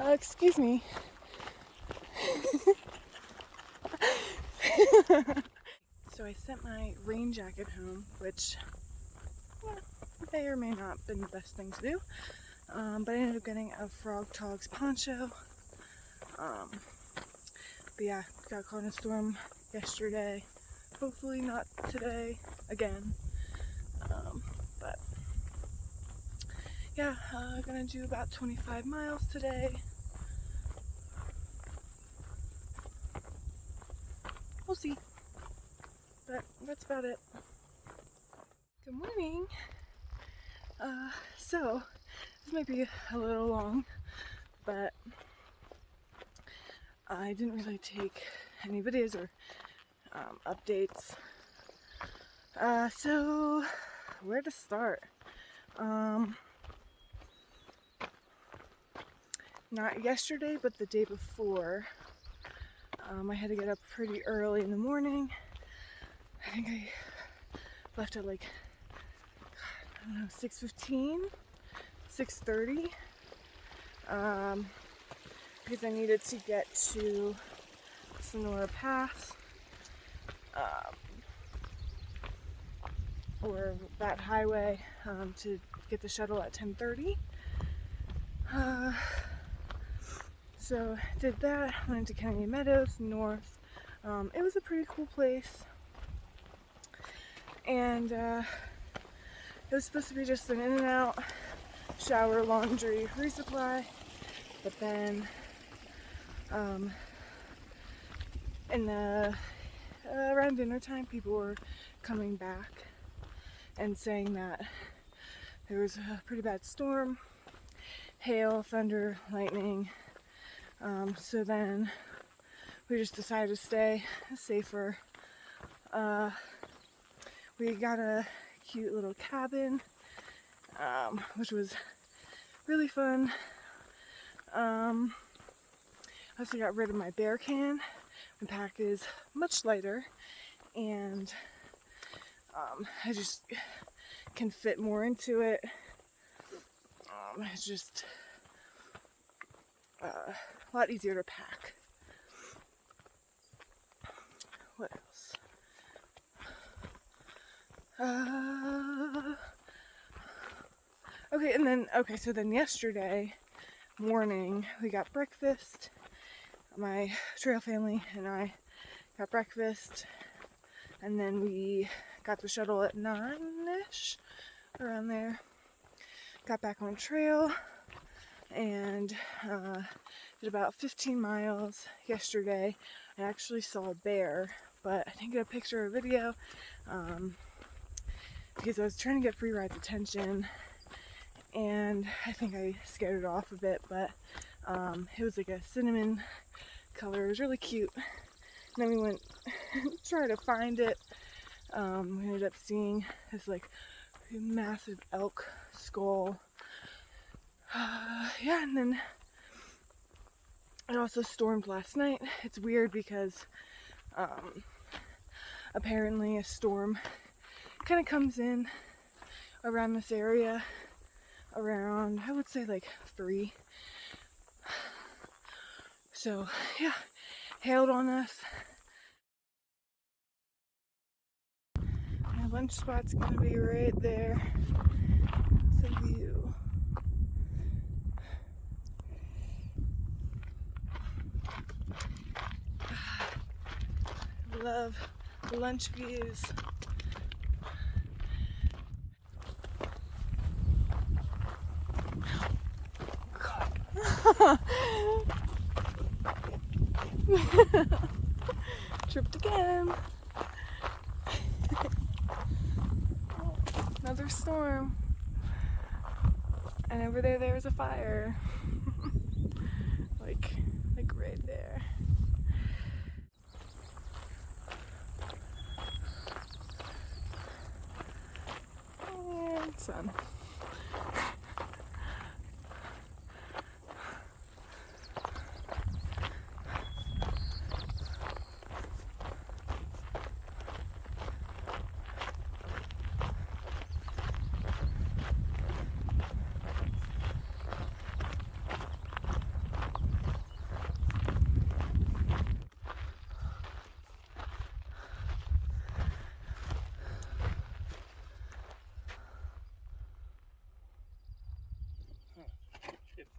Excuse me. So I sent my rain jacket home, which may or may not have been the best thing to do. But I ended up getting a Frog Togs poncho. But yeah, got caught in a storm yesterday. Hopefully not today again. But yeah, gonna do about 25 miles today. We'll see. But that's about it. Good morning. So this might be a little long, but I didn't really take any videos or updates. So where to start? Not yesterday, but the day before. I had to get up pretty early in the morning. I think I left at like, I don't know, 6:15, 6:30. Because I needed to get to Sonora Pass, or that highway, to get the shuttle at 10:30. So did that, went into Kennedy Meadows, north. It was a pretty cool place. And it was supposed to be just an in and out, shower, laundry, resupply. But then around dinner time, people were coming back and saying that there was a pretty bad storm, hail, thunder, lightning. So then we just decided to stay safer. We got a cute little cabin, which was really fun. I also got rid of my bear can. My pack is much lighter, and I just can fit more into it. It's just a lot easier to pack. What else? So then yesterday morning we got breakfast. My trail family and I got breakfast, and then we got the shuttle at 9-ish, around there. Got back on trail and did about 15 miles yesterday. I actually saw a bear, but I didn't get a picture or video because I was trying to get Free Ride's attention, and I think I scared it off a bit, but it was like a cinnamon color. It was really cute. And then we went try to find it. We ended up seeing this like massive elk skull. Yeah, and then it also stormed last night. It's weird because apparently a storm kind of comes in around this area around, I would say, like 3. So yeah, hailed on us. My lunch spot's gonna be right there. It's a view. Love lunch views. Tripped again. Another storm. And over there was a fire. like right there. And sun.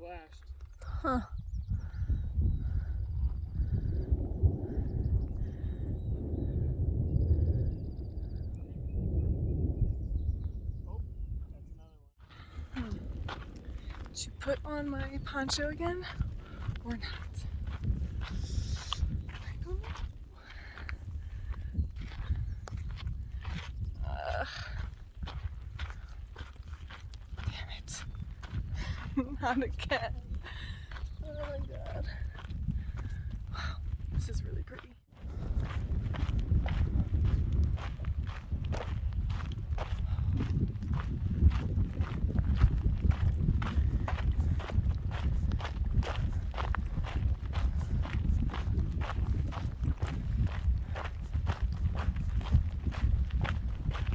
flashed. Huh. Oh, that's another one. Should you put on my poncho again or not? I don't know. Damn it. Not again. Oh my god. Wow, this is really pretty.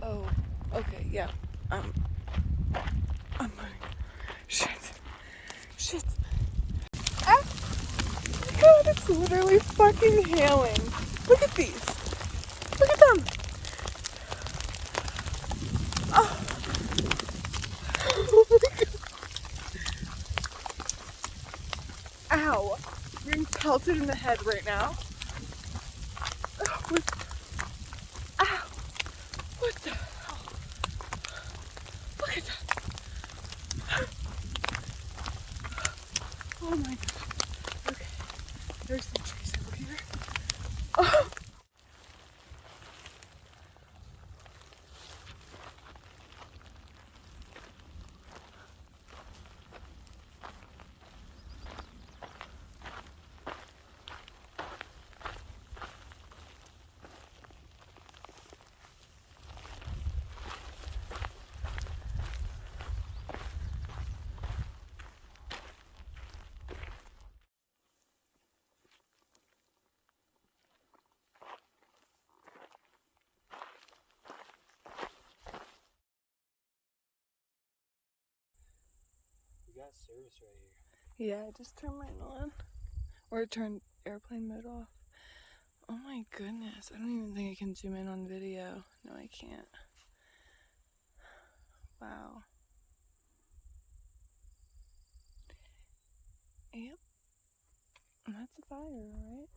Oh, okay, yeah. I'm moving. Shit. Shit. Ah! God, it's literally fucking hailing. Look at these. Look at them. Oh. Oh my god. Ow. I'm being pelted in the head right now. Ow. What the hell? Look at that. Oh my god. Okay. There's some trees over here. Oh. We got service right here. Yeah, I just turned mine on. Or turned airplane mode off. Oh my goodness. I don't even think I can zoom in on video. No, I can't. Wow. Yep. And that's a fire, right?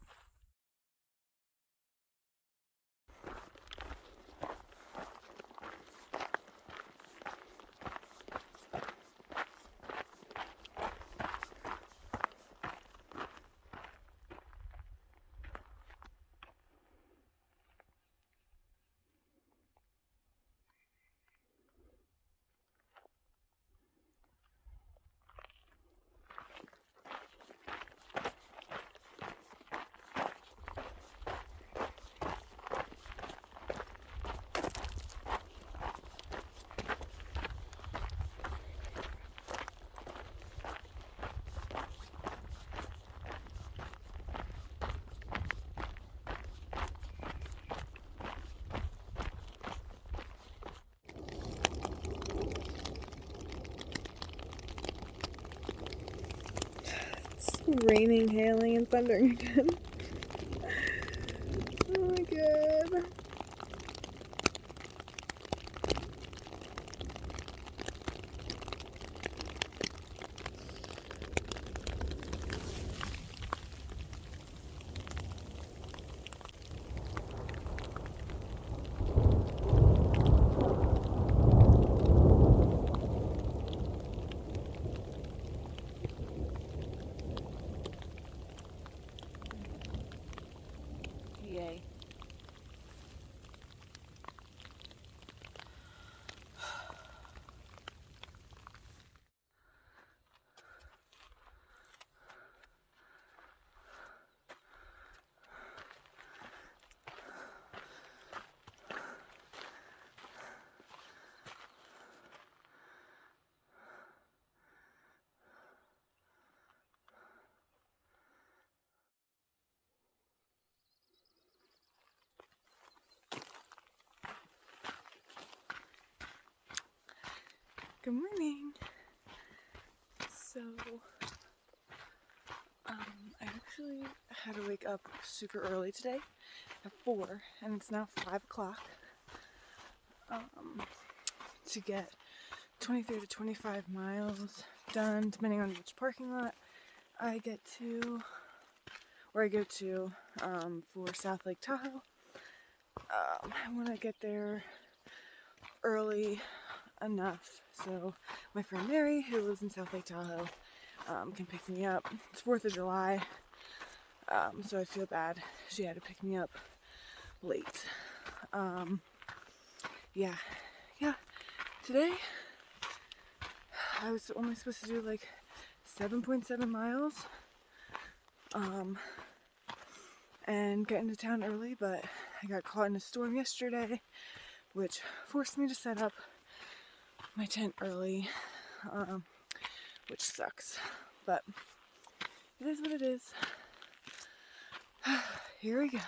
It's raining, hailing, and thundering again. Oh my god. Yay. Good morning. So, I actually had to wake up super early today at 4, and it's now 5 o'clock, to get 23 to 25 miles done, depending on which parking lot I get to, or I go to for South Lake Tahoe. I want to get there early enough so my friend Mary, who lives in South Lake Tahoe, can pick me up. It's 4th of July, so I feel bad she had to pick me up late. Yeah. Today, I was only supposed to do like 7.7 miles, and get into town early, but I got caught in a storm yesterday, which forced me to set up my tent early, which sucks, but it is what it is. Here we go.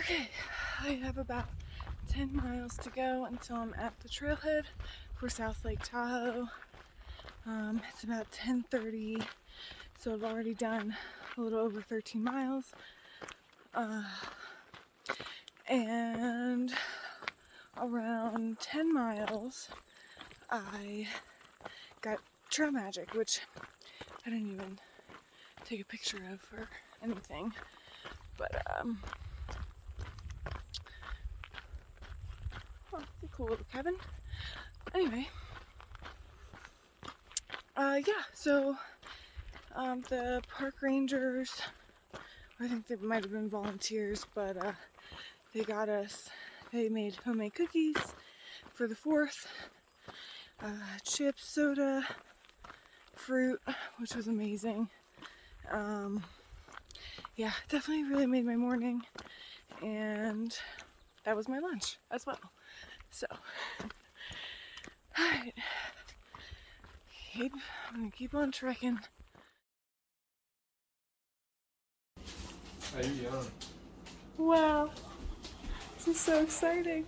Okay, I have about 10 miles to go until I'm at the trailhead for South Lake Tahoe. It's about 10:30, so I've already done a little over 13 miles. And around 10 miles, I got Trail Magic, which I didn't even take a picture of or anything, but oh, it's a cool little cabin. Anyway, yeah, so the park rangers, I think they might have been volunteers, but they got us, they made homemade cookies for the 4th, chips, soda, fruit, which was amazing. Yeah, definitely really made my morning, and that was my lunch as well. So, alright, I'm gonna keep on trekking. How you young? Wow, this is so exciting.